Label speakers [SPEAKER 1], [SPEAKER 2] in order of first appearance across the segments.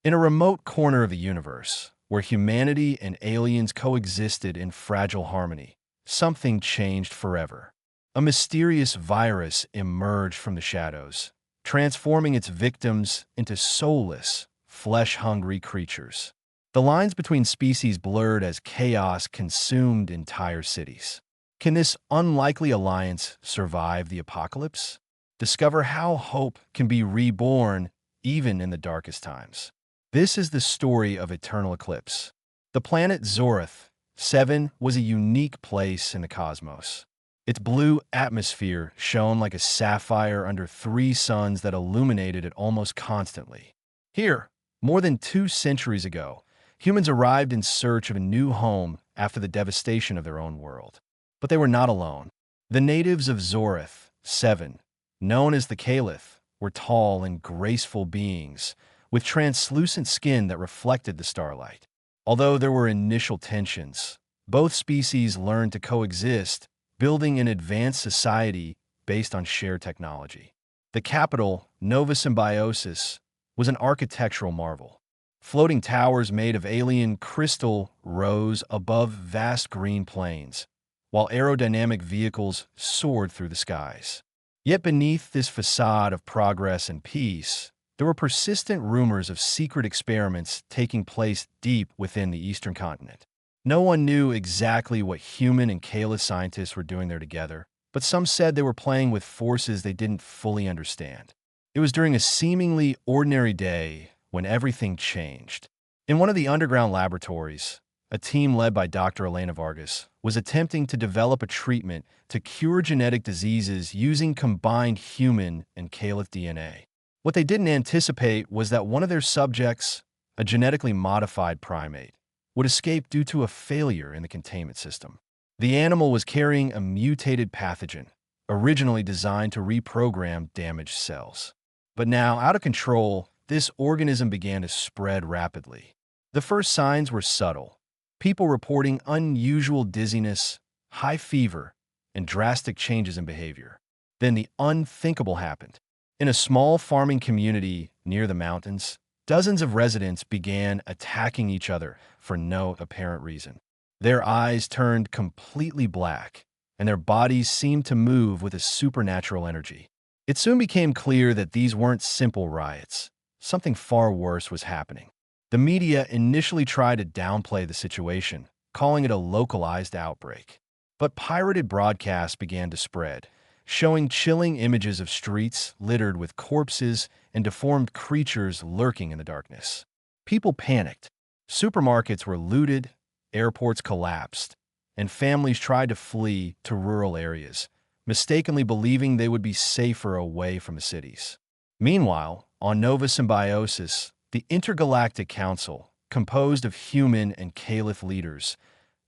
[SPEAKER 1] In a remote corner of the universe, where humanity and aliens coexisted in fragile harmony, something changed forever. A mysterious virus emerged from the shadows, transforming its victims into soulless, flesh-hungry creatures. The lines between species blurred as chaos consumed entire cities. Can this unlikely alliance survive the apocalypse? Discover how hope can be reborn even in the darkest times. This is the story of Eternal Eclipse. The planet Zorath 7 was a unique place in the cosmos. Its blue atmosphere shone like a sapphire under three suns that illuminated it almost constantly. Here, more than 2 centuries ago, humans arrived in search of a new home after the devastation of their own world. But they were not alone. The natives of Zorath 7, known as the Caliph, were tall and graceful beings with translucent skin that reflected the starlight. Although there were initial tensions, both species learned to coexist, building an advanced society based on shared technology. The capital, Nova Symbiosis, was an architectural marvel. Floating towers made of alien crystal rose above vast green plains, while aerodynamic vehicles soared through the skies. Yet beneath this facade of progress and peace, there were persistent rumors of secret experiments taking place deep within the eastern continent. No one knew exactly what human and Kalis scientists were doing there together, but some said they were playing with forces they didn't fully understand. It was during a seemingly ordinary day when everything changed. In one of the underground laboratories, a team led by Dr. Elena Vargas was attempting to develop a treatment to cure genetic diseases using combined human and Caliph DNA. What they didn't anticipate was that one of their subjects, a genetically modified primate, would escape due to a failure in the containment system. The animal was carrying a mutated pathogen, originally designed to reprogram damaged cells. But now, out of control, this organism began to spread rapidly. The first signs were subtle. People reporting unusual dizziness, high fever, and drastic changes in behavior. Then the unthinkable happened. In a small farming community near the mountains, dozens of residents began attacking each other for no apparent reason. Their eyes turned completely black, and their bodies seemed to move with a supernatural energy. It soon became clear that these weren't simple riots. Something far worse was happening. The media initially tried to downplay the situation, calling it a localized outbreak. But pirated broadcasts began to spread, showing chilling images of streets littered with corpses and deformed creatures lurking in the darkness. People panicked. Supermarkets were looted, airports collapsed, and families tried to flee to rural areas, mistakenly believing they would be safer away from the cities. Meanwhile, on Nova Symbiosis, the Intergalactic Council, composed of human and Caliph leaders,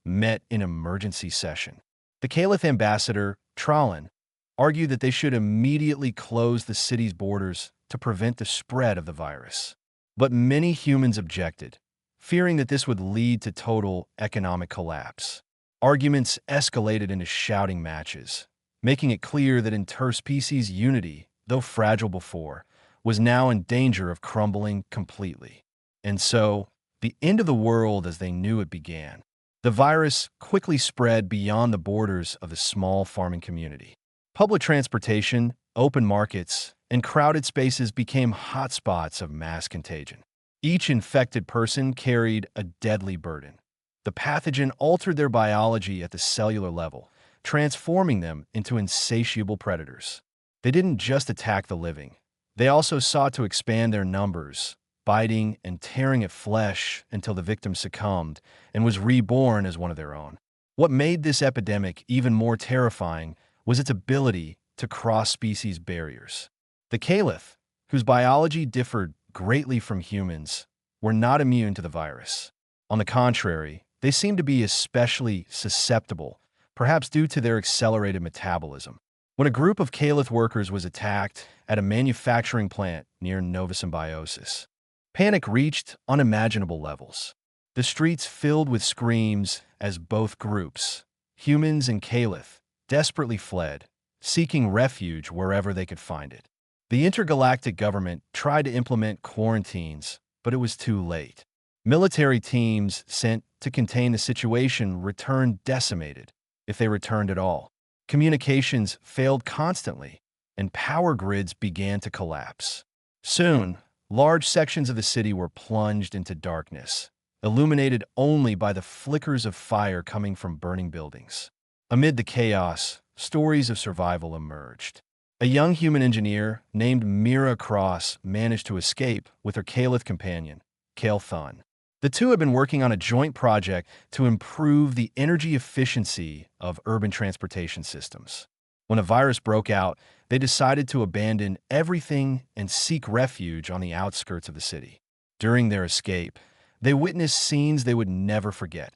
[SPEAKER 1] met in emergency session. The Caliph ambassador, Trallin, argued that they should immediately close the city's borders to prevent the spread of the virus. But many humans objected, fearing that this would lead to total economic collapse. Arguments escalated into shouting matches, making it clear that interspecies unity, though fragile before, was now in danger of crumbling completely. And so, the end of the world as they knew it began. The virus quickly spread beyond the borders of the small farming community. Public transportation, open markets, and crowded spaces became hotspots of mass contagion. Each infected person carried a deadly burden. The pathogen altered their biology at the cellular level, transforming them into insatiable predators. They didn't just attack the living. They also sought to expand their numbers, biting and tearing at flesh until the victim succumbed and was reborn as one of their own. What made this epidemic even more terrifying was its ability to cross species barriers. The Caliph, whose biology differed greatly from humans, were not immune to the virus. On the contrary, they seemed to be especially susceptible, perhaps due to their accelerated metabolism. When a group of Caliph workers was attacked at a manufacturing plant near Nova Symbiosis, panic reached unimaginable levels. The streets filled with screams as both groups, humans and Caliph, desperately fled, seeking refuge wherever they could find it. The intergalactic government tried to implement quarantines, but it was too late. Military teams sent to contain the situation returned decimated, if they returned at all. Communications failed constantly, and power grids began to collapse. Soon, large sections of the city were plunged into darkness, illuminated only by the flickers of fire coming from burning buildings. Amid the chaos, stories of survival emerged. A young human engineer named Mira Cross managed to escape with her Caliph companion, Kale Thun. The two had been working on a joint project to improve the energy efficiency of urban transportation systems. When a virus broke out, they decided to abandon everything and seek refuge on the outskirts of the city. During their escape, they witnessed scenes they would never forget.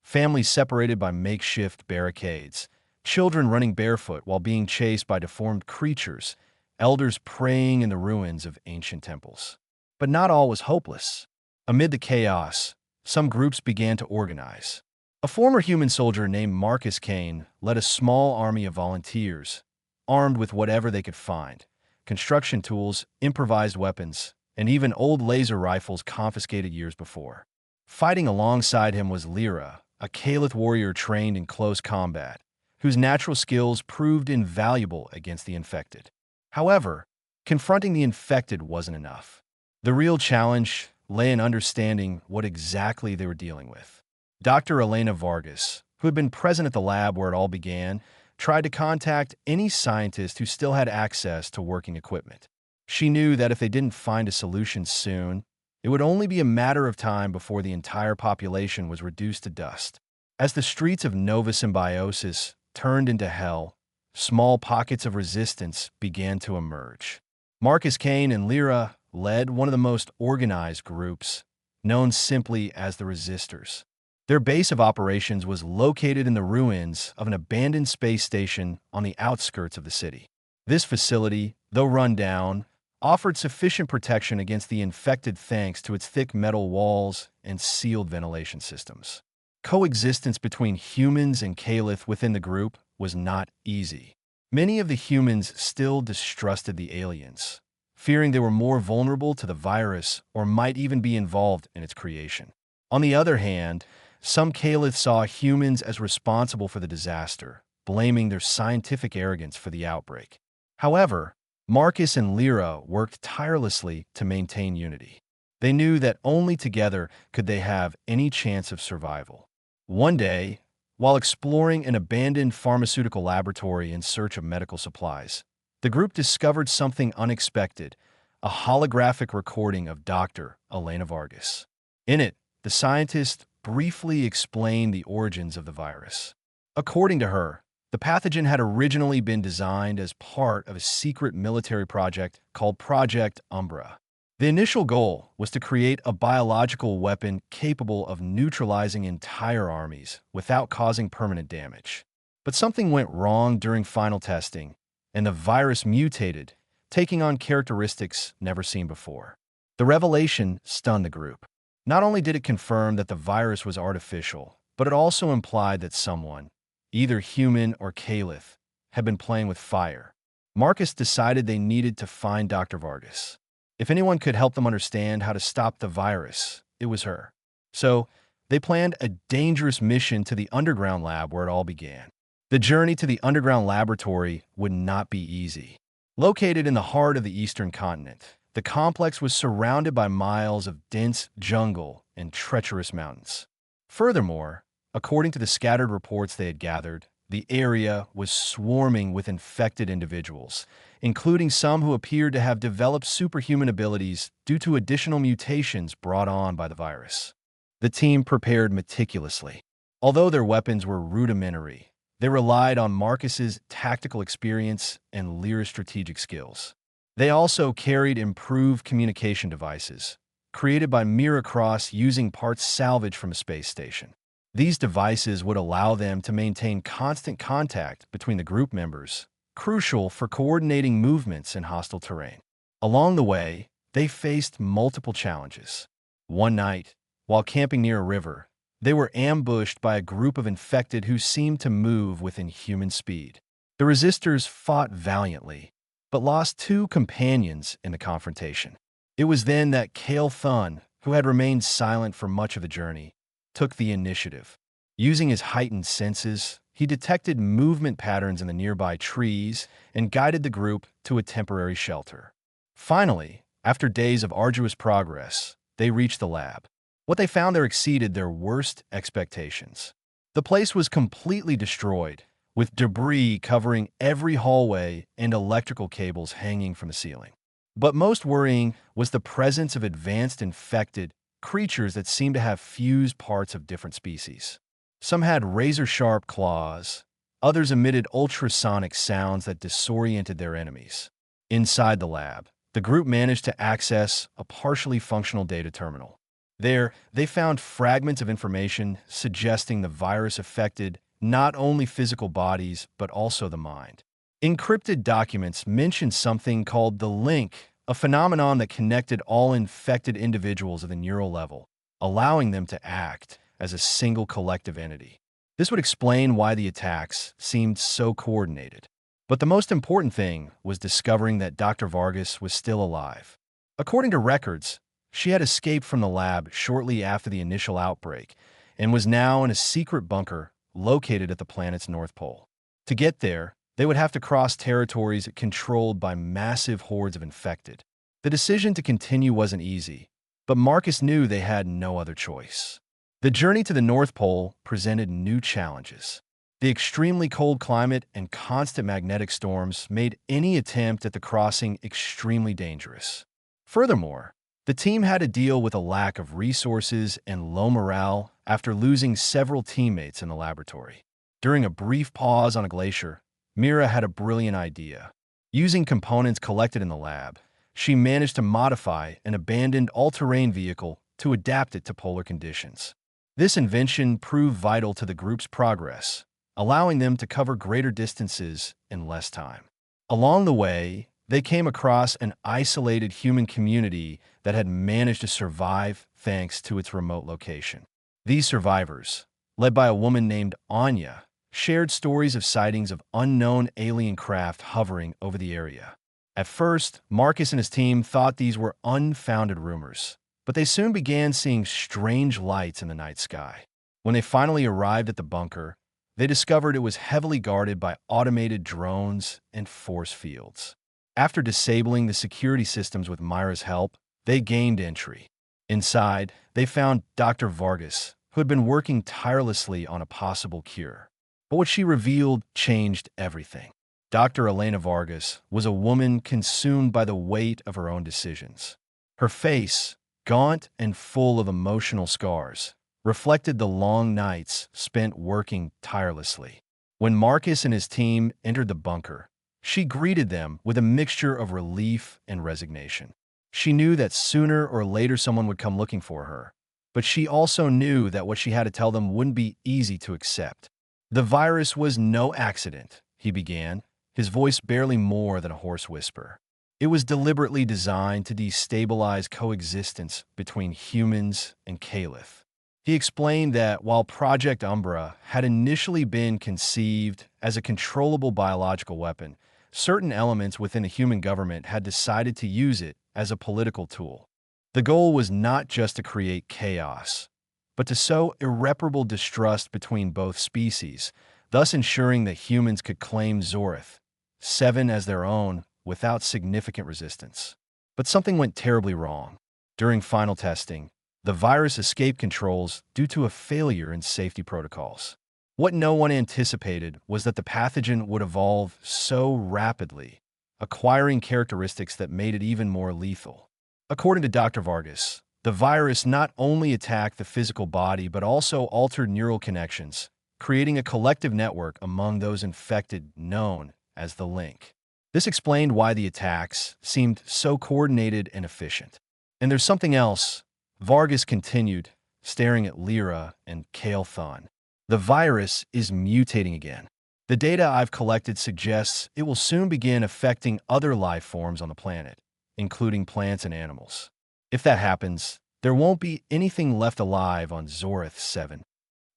[SPEAKER 1] Families separated by makeshift barricades, children running barefoot while being chased by deformed creatures, elders praying in the ruins of ancient temples. But not all was hopeless. Amid the chaos, some groups began to organize. A former human soldier named Marcus Kane led a small army of volunteers, armed with whatever they could find: construction tools, improvised weapons, and even old laser rifles confiscated years before. Fighting alongside him was Lyra, a Caliph warrior trained in close combat, whose natural skills proved invaluable against the infected. However, confronting the infected wasn't enough. The real challenge lay in understanding what exactly they were dealing with. Dr. Elena Vargas, who had been present at the lab where it all began, tried to contact any scientist who still had access to working equipment. She knew that if they didn't find a solution soon, it would only be a matter of time before the entire population was reduced to dust. As the streets of Nova Symbiosis turned into hell, small pockets of resistance began to emerge. Marcus Kane and Lyra led one of the most organized groups, known simply as the Resistors. Their base of operations was located in the ruins of an abandoned space station on the outskirts of the city. This facility, though run down, offered sufficient protection against the infected thanks to its thick metal walls and sealed ventilation systems. Coexistence between humans and Caliph within the group was not easy. Many of the humans still distrusted the aliens, fearing they were more vulnerable to the virus or might even be involved in its creation. On the other hand, some Caliph saw humans as responsible for the disaster, blaming their scientific arrogance for the outbreak. However, Marcus and Lyra worked tirelessly to maintain unity. They knew that only together could they have any chance of survival. One day, while exploring an abandoned pharmaceutical laboratory in search of medical supplies, the group discovered something unexpected: a holographic recording of Dr. Elena Vargas. In it, the scientist briefly explained the origins of the virus. According to her, the pathogen had originally been designed as part of a secret military project called Project Umbra. The initial goal was to create a biological weapon capable of neutralizing entire armies without causing permanent damage. But something went wrong during final testing, and the virus mutated, taking on characteristics never seen before. The revelation stunned the group. Not only did it confirm that the virus was artificial, but it also implied that someone, either human or Caliph, had been playing with fire. Marcus decided they needed to find Dr. Vargas. If anyone could help them understand how to stop the virus, it was her. So, they planned a dangerous mission to the underground lab where it all began. The journey to the underground laboratory would not be easy. Located in the heart of the eastern continent, the complex was surrounded by miles of dense jungle and treacherous mountains. Furthermore, according to the scattered reports they had gathered, the area was swarming with infected individuals, including some who appeared to have developed superhuman abilities due to additional mutations brought on by the virus. The team prepared meticulously. Although their weapons were rudimentary, they relied on Marcus's tactical experience and Lyra's strategic skills. They also carried improved communication devices, created by Mira Cross using parts salvaged from a space station. These devices would allow them to maintain constant contact between the group members, crucial for coordinating movements in hostile terrain. Along the way, they faced multiple challenges. One night, while camping near a river, they were ambushed by a group of infected who seemed to move with inhuman speed. The resistors fought valiantly, but lost 2 companions in the confrontation. It was then that Kale Thun, who had remained silent for much of the journey, took the initiative. Using his heightened senses, he detected movement patterns in the nearby trees and guided the group to a temporary shelter. Finally, after days of arduous progress, they reached the lab. What they found there exceeded their worst expectations. The place was completely destroyed, with debris covering every hallway and electrical cables hanging from the ceiling. But most worrying was the presence of advanced infected creatures that seemed to have fused parts of different species. Some had razor-sharp claws, others emitted ultrasonic sounds that disoriented their enemies. Inside the lab, the group managed to access a partially functional data terminal. There, they found fragments of information suggesting the virus affected not only physical bodies but also the mind. Encrypted documents mentioned something called the link, a phenomenon that connected all infected individuals at the neural level, allowing them to act as a single collective entity. This would explain why the attacks seemed so coordinated. But the most important thing was discovering that Dr. Vargas was still alive. According to records, she had escaped from the lab shortly after the initial outbreak and was now in a secret bunker located at the planet's North Pole. To get there, they would have to cross territories controlled by massive hordes of infected. The decision to continue wasn't easy, but Marcus knew they had no other choice. The journey to the North Pole presented new challenges. The extremely cold climate and constant magnetic storms made any attempt at the crossing extremely dangerous. Furthermore, the team had to deal with a lack of resources and low morale after losing several teammates in the laboratory. During a brief pause on a glacier, Mira had a brilliant idea. Using components collected in the lab, she managed to modify an abandoned all-terrain vehicle to adapt it to polar conditions. This invention proved vital to the group's progress, allowing them to cover greater distances in less time. Along the way, they came across an isolated human community that had managed to survive thanks to its remote location. These survivors, led by a woman named Anya, shared stories of sightings of unknown alien craft hovering over the area. At first, Marcus and his team thought these were unfounded rumors, but they soon began seeing strange lights in the night sky. When they finally arrived at the bunker, they discovered it was heavily guarded by automated drones and force fields. After disabling the security systems with Myra's help, they gained entry. Inside, they found Dr. Vargas, who had been working tirelessly on a possible cure. But what she revealed changed everything. Dr. Elena Vargas was a woman consumed by the weight of her own decisions. Her face, gaunt and full of emotional scars, reflected the long nights spent working tirelessly. When Marcus and his team entered the bunker, she greeted them with a mixture of relief and resignation. She knew that sooner or later someone would come looking for her, but she also knew that what she had to tell them wouldn't be easy to accept. "The virus was no accident," he began, his voice barely more than a hoarse whisper. "It was deliberately designed to destabilize coexistence between humans and Caliph." He explained that while Project Umbra had initially been conceived as a controllable biological weapon, certain elements within the human government had decided to use it as a political tool. The goal was not just to create chaos, but to sow irreparable distrust between both species, thus ensuring that humans could claim Zorith, 7 as their own without significant resistance. But something went terribly wrong. During final testing, the virus escaped controls due to a failure in safety protocols. What no one anticipated was that the pathogen would evolve so rapidly, acquiring characteristics that made it even more lethal. According to Dr. Vargas, the virus not only attacked the physical body but also altered neural connections, creating a collective network among those infected known as the Link. This explained why the attacks seemed so coordinated and efficient. "And there's something else," Vargas continued, staring at Lyra and Kael'thon. "The virus is mutating again. The data I've collected suggests it will soon begin affecting other life forms on the planet, including plants and animals. If that happens, there won't be anything left alive on Zorith 7.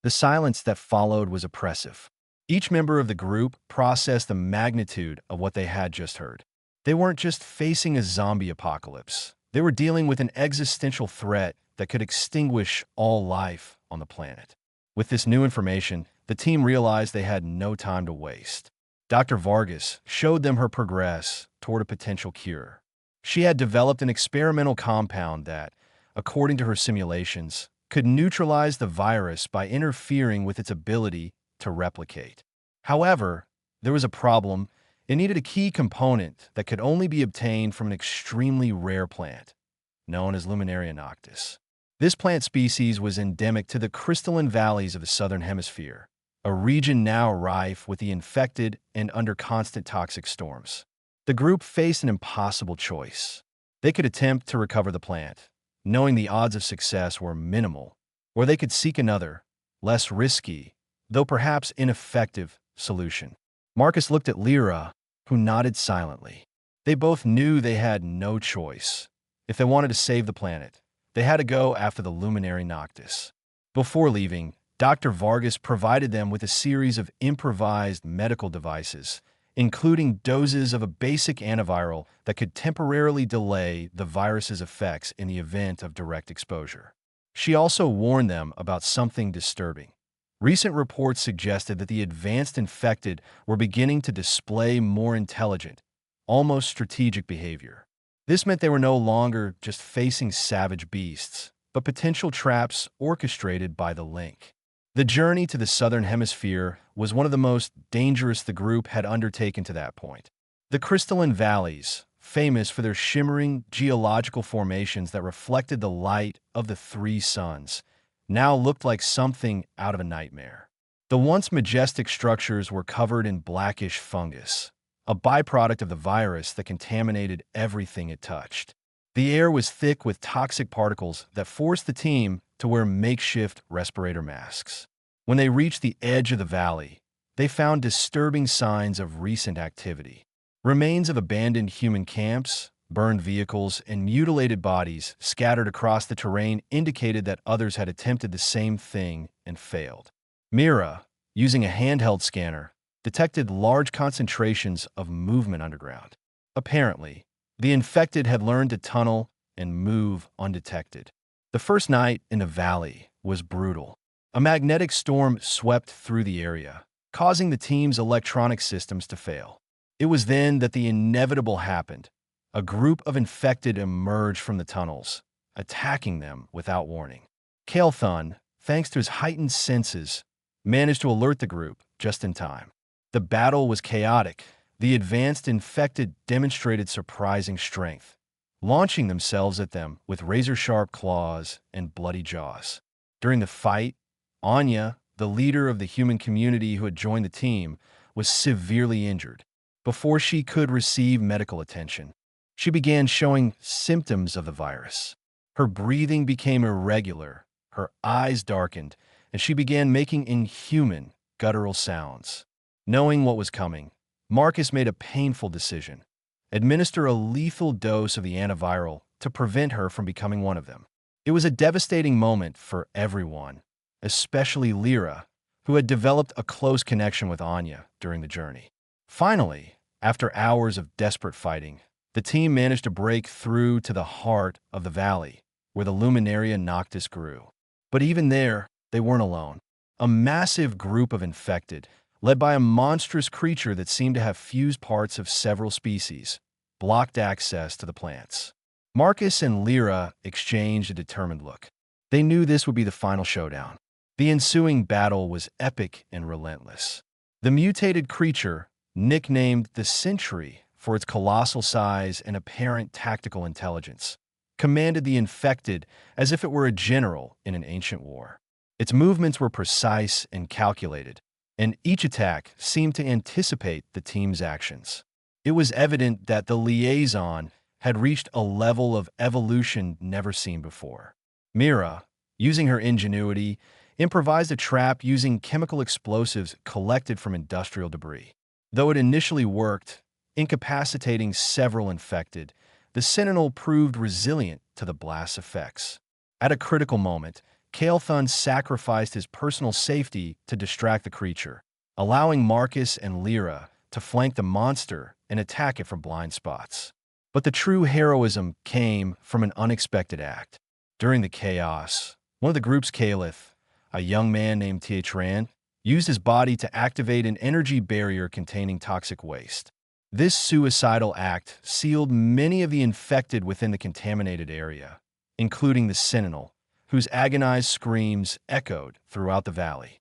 [SPEAKER 1] The silence that followed was oppressive. Each member of the group processed the magnitude of what they had just heard. They weren't just facing a zombie apocalypse. They were dealing with an existential threat that could extinguish all life on the planet. With this new information, the team realized they had no time to waste. Dr. Vargas showed them her progress toward a potential cure. She had developed an experimental compound that, according to her simulations, could neutralize the virus by interfering with its ability to replicate. However, there was a problem. It needed a key component that could only be obtained from an extremely rare plant, known as Luminaria noctis. This plant species was endemic to the crystalline valleys of the southern hemisphere, a region now rife with the infected and under constant toxic storms. The group faced an impossible choice. They could attempt to recover the plant, knowing the odds of success were minimal, or they could seek another, less risky, though perhaps ineffective, solution. Marcus looked at Lyra, who nodded silently. They both knew they had no choice. If they wanted to save the planet, they had to go after the Luminary Noctis. Before leaving, Dr. Vargas provided them with a series of improvised medical devices, including doses of a basic antiviral that could temporarily delay the virus's effects in the event of direct exposure. She also warned them about something disturbing. Recent reports suggested that the advanced infected were beginning to display more intelligent, almost strategic behavior. This meant they were no longer just facing savage beasts, but potential traps orchestrated by the Link. The journey to the southern hemisphere was one of the most dangerous the group had undertaken to that point. The crystalline valleys, famous for their shimmering geological formations that reflected the light of the three suns, now looked like something out of a nightmare. The once majestic structures were covered in blackish fungus, a byproduct of the virus that contaminated everything it touched. The air was thick with toxic particles that forced the team to wear makeshift respirator masks. When they reached the edge of the valley, they found disturbing signs of recent activity. Remains of abandoned human camps, burned vehicles, and mutilated bodies scattered across the terrain indicated that others had attempted the same thing and failed. Mira, using a handheld scanner, detected large concentrations of movement underground. Apparently, the infected had learned to tunnel and move undetected. The first night in the valley was brutal. A magnetic storm swept through the area, causing the team's electronic systems to fail. It was then that the inevitable happened. A group of infected emerged from the tunnels, attacking them without warning. Kael'thun, thanks to his heightened senses, managed to alert the group just in time. The battle was chaotic. The advanced infected demonstrated surprising strength, launching themselves at them with razor-sharp claws and bloody jaws. During the fight, Anya, the leader of the human community who had joined the team, was severely injured. Before she could receive medical attention, she began showing symptoms of the virus. Her breathing became irregular, her eyes darkened, and she began making inhuman, guttural sounds. Knowing what was coming, Marcus made a painful decision: administer a lethal dose of the antiviral to prevent her from becoming one of them. It was a devastating moment for everyone, especially Lyra, who had developed a close connection with Anya during the journey. Finally, after hours of desperate fighting, the team managed to break through to the heart of the valley, where the Luminaria Noctis grew. But even there, they weren't alone. A massive group of infected, led by a monstrous creature that seemed to have fused parts of several species, blocked access to the plants. Marcus and Lyra exchanged a determined look. They knew this would be the final showdown. The ensuing battle was epic and relentless. The mutated creature, nicknamed the Sentry for its colossal size and apparent tactical intelligence, commanded the infected as if it were a general in an ancient war. Its movements were precise and calculated, and each attack seemed to anticipate the team's actions. It was evident that the liaison had reached a level of evolution never seen before. Mira, using her ingenuity, improvised a trap using chemical explosives collected from industrial debris. Though it initially worked, incapacitating several infected, the Sentinel proved resilient to the blast's effects. At a critical moment, Kael'thun sacrificed his personal safety to distract the creature, allowing Marcus and Lyra to flank the monster and attack it from blind spots. But the true heroism came from an unexpected act. During the chaos, one of the group's caliph, a young man named Rand, used his body to activate an energy barrier containing toxic waste. This suicidal act sealed many of the infected within the contaminated area, including the Sentinel, whose agonized screams echoed throughout the valley.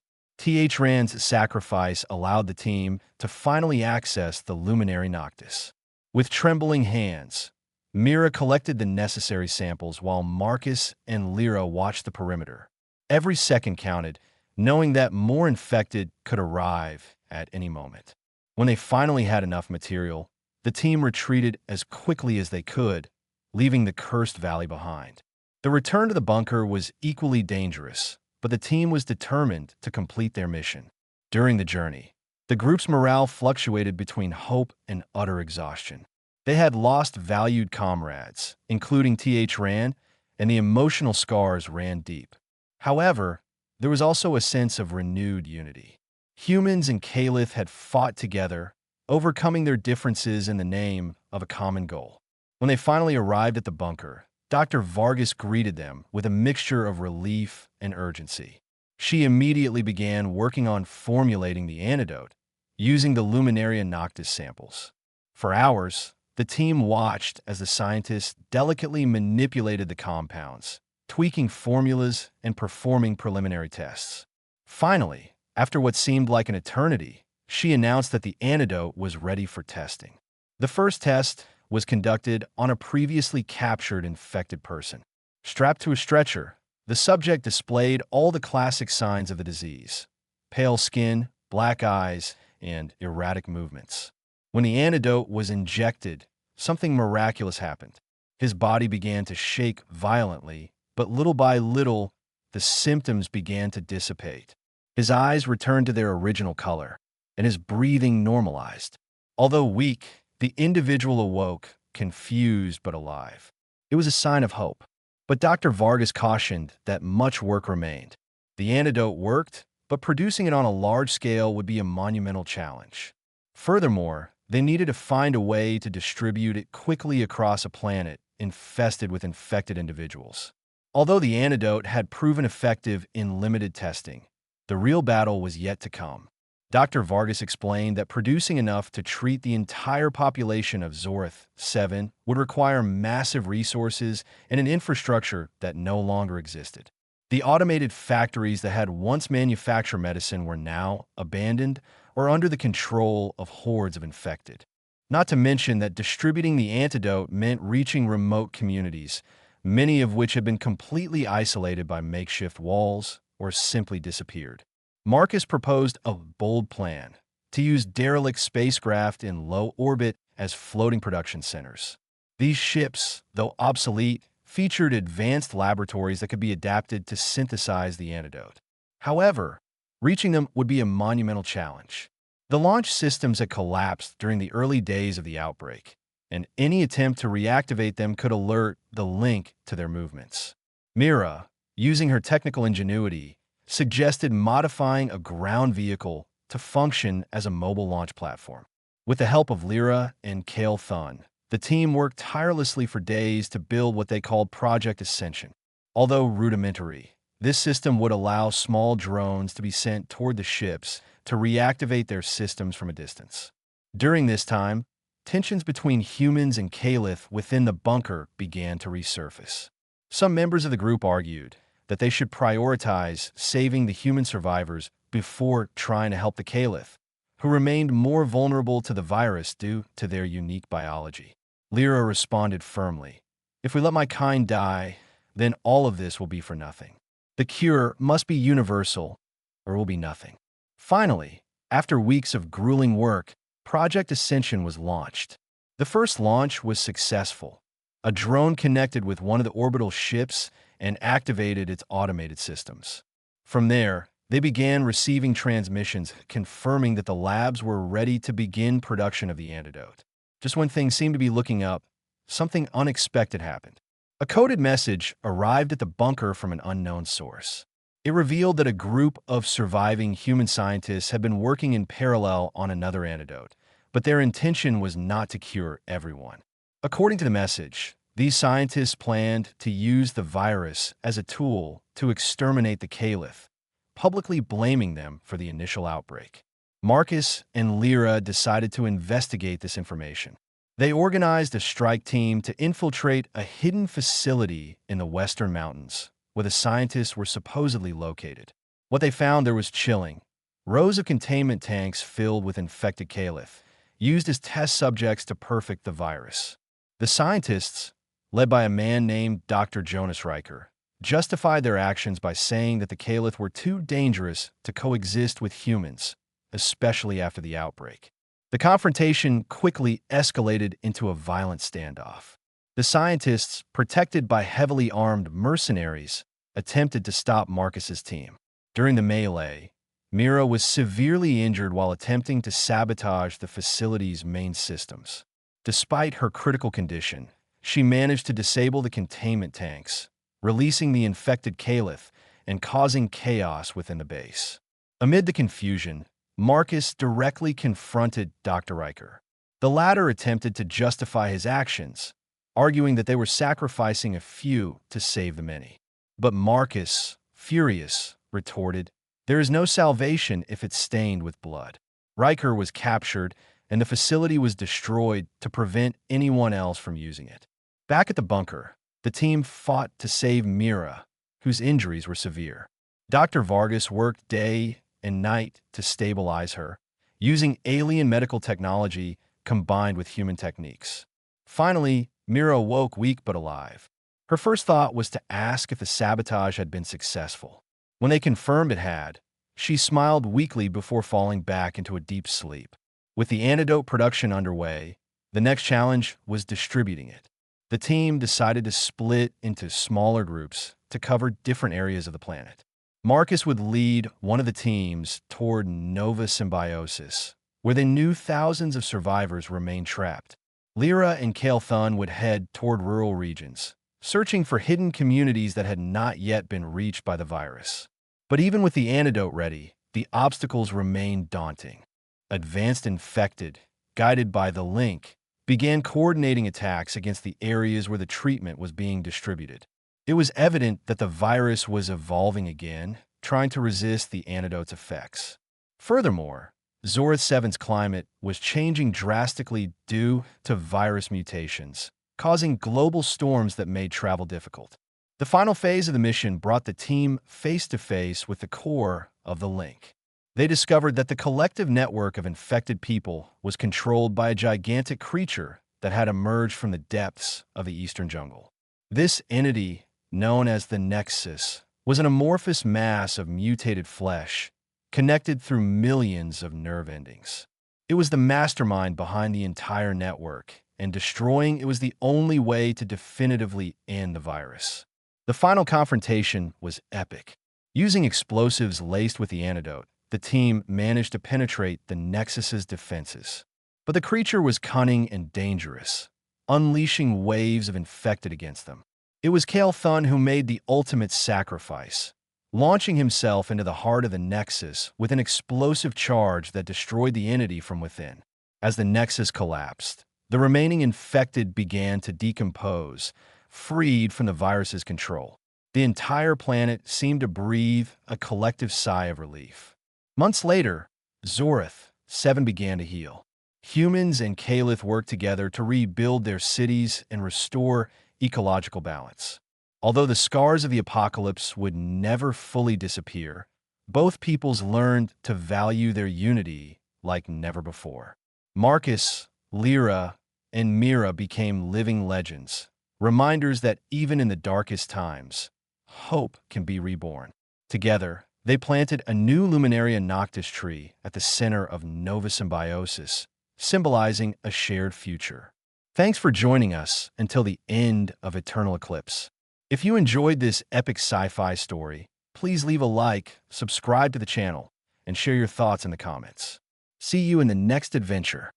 [SPEAKER 1] Rand's sacrifice allowed the team to finally access the Luminary Noctis. With trembling hands, Mira collected the necessary samples while Marcus and Lyra watched the perimeter. Every second counted, knowing that more infected could arrive at any moment. When they finally had enough material, the team retreated as quickly as they could, leaving the cursed valley behind. The return to the bunker was equally dangerous, but the team was determined to complete their mission. During the journey, the group's morale fluctuated between hope and utter exhaustion. They had lost valued comrades, including Rand, and the emotional scars ran deep. However, there was also a sense of renewed unity. Humans and Caliph had fought together, overcoming their differences in the name of a common goal. When they finally arrived at the bunker, Dr. Vargas greeted them with a mixture of relief and urgency. She immediately began working on formulating the antidote, using the Luminaria Noctis samples. For hours, the team watched as the scientists delicately manipulated the compounds, tweaking formulas and performing preliminary tests. Finally, after what seemed like an eternity, she announced that the antidote was ready for testing. The first test was conducted on a previously captured infected person. Strapped to a stretcher, the subject displayed all the classic signs of the disease: pale skin, black eyes, and erratic movements. When the antidote was injected, something miraculous happened. His body began to shake violently, but little by little, the symptoms began to dissipate. His eyes returned to their original color, and his breathing normalized. Although weak, the individual awoke, confused but alive. It was a sign of hope. But Dr. Vargas cautioned that much work remained. The antidote worked, but producing it on a large scale would be a monumental challenge. Furthermore, they needed to find a way to distribute it quickly across a planet infested with infected individuals. Although the antidote had proven effective in limited testing, the real battle was yet to come. Dr. Vargas explained that producing enough to treat the entire population of Zorth 7 would require massive resources and an infrastructure that no longer existed. The automated factories that had once manufactured medicine were now abandoned or under the control of hordes of infected. Not to mention that distributing the antidote meant reaching remote communities, many of which had been completely isolated by makeshift walls or simply disappeared. Marcus proposed a bold plan to use derelict spacecraft in low orbit as floating production centers. These ships, though obsolete, featured advanced laboratories that could be adapted to synthesize the antidote. However, reaching them would be a monumental challenge. The launch systems had collapsed during the early days of the outbreak, and any attempt to reactivate them could alert the link to their movements. Mira, using her technical ingenuity, suggested modifying a ground vehicle to function as a mobile launch platform. With the help of Lyra and Kale Thun, the team worked tirelessly for days to build what they called Project Ascension. Although rudimentary, this system would allow small drones to be sent toward the ships to reactivate their systems from a distance. During this time, tensions between humans and Caliph within the bunker began to resurface. Some members of the group argued that they should prioritize saving the human survivors before trying to help the Caliph, who remained more vulnerable to the virus due to their unique biology. Lyra responded firmly, "If we let my kind die, then all of this will be for nothing. The cure must be universal, or will be nothing." Finally, after weeks of grueling work, Project Ascension was launched. The first launch was successful. A drone connected with one of the orbital ships and activated its automated systems. From there, they began receiving transmissions confirming that the labs were ready to begin production of the antidote. Just when things seemed to be looking up, something unexpected happened. A coded message arrived at the bunker from an unknown source. It revealed that a group of surviving human scientists had been working in parallel on another antidote, but their intention was not to cure everyone. According to the message, these scientists planned to use the virus as a tool to exterminate the Caliph, publicly blaming them for the initial outbreak. Marcus and Lyra decided to investigate this information. They organized a strike team to infiltrate a hidden facility in the Western Mountains, where the scientists were supposedly located. What they found there was chilling. Rows of containment tanks filled with infected Caliph, used as test subjects to perfect the virus. The scientists, led by a man named Dr. Jonas Riker, justified their actions by saying that the Caliph were too dangerous to coexist with humans, especially after the outbreak. The confrontation quickly escalated into a violent standoff. The scientists, protected by heavily armed mercenaries, attempted to stop Marcus's team. During the melee, Mira was severely injured while attempting to sabotage the facility's main systems. Despite her critical condition, she managed to disable the containment tanks, releasing the infected Caliph and causing chaos within the base. Amid the confusion, Marcus directly confronted Dr. Riker. The latter attempted to justify his actions, arguing that they were sacrificing a few to save the many. But Marcus, furious, retorted, "There is no salvation if it's stained with blood." Riker was captured, and the facility was destroyed to prevent anyone else from using it. Back at the bunker, the team fought to save Mira, whose injuries were severe. Dr. Vargas worked day and night to stabilize her, using alien medical technology combined with human techniques. Finally, Mira woke weak but alive. Her first thought was to ask if the sabotage had been successful. When they confirmed it had, she smiled weakly before falling back into a deep sleep. With the antidote production underway, the next challenge was distributing it. The team decided to split into smaller groups to cover different areas of the planet. Marcus would lead one of the teams toward Nova Symbiosis, where they knew thousands of survivors remained trapped. Lyra and Kale Thun would head toward rural regions, searching for hidden communities that had not yet been reached by the virus. But even with the antidote ready, the obstacles remained daunting. Advanced Infested, guided by the Link, began coordinating attacks against the areas where the treatment was being distributed. It was evident that the virus was evolving again, trying to resist the antidote's effects. Furthermore, Zorath 7's climate was changing drastically due to virus mutations, causing global storms that made travel difficult. The final phase of the mission brought the team face-to-face with the core of the Link. They discovered that the collective network of infected people was controlled by a gigantic creature that had emerged from the depths of the eastern jungle. This entity, known as the Nexus, was an amorphous mass of mutated flesh, connected through millions of nerve endings. It was the mastermind behind the entire network, and destroying it was the only way to definitively end the virus. The final confrontation was epic. Using explosives laced with the antidote, the team managed to penetrate the Nexus's defenses. But the creature was cunning and dangerous, unleashing waves of infected against them. It was Kale Thun who made the ultimate sacrifice, launching himself into the heart of the Nexus with an explosive charge that destroyed the entity from within. As the Nexus collapsed, the remaining infected began to decompose, freed from the virus's control. The entire planet seemed to breathe a collective sigh of relief. Months later, Zorath 7 began to heal. Humans and Caliph worked together to rebuild their cities and restore ecological balance. Although the scars of the apocalypse would never fully disappear, both peoples learned to value their unity like never before. Marcus, Lyra, and Mira became living legends, reminders that even in the darkest times, hope can be reborn. Together, they planted a new Luminaria Noctis tree at the center of Nova Symbiosis, symbolizing a shared future. Thanks for joining us until the end of Eternal Eclipse. If you enjoyed this epic sci-fi story, please leave a like, subscribe to the channel, and share your thoughts in the comments. See you in the next adventure.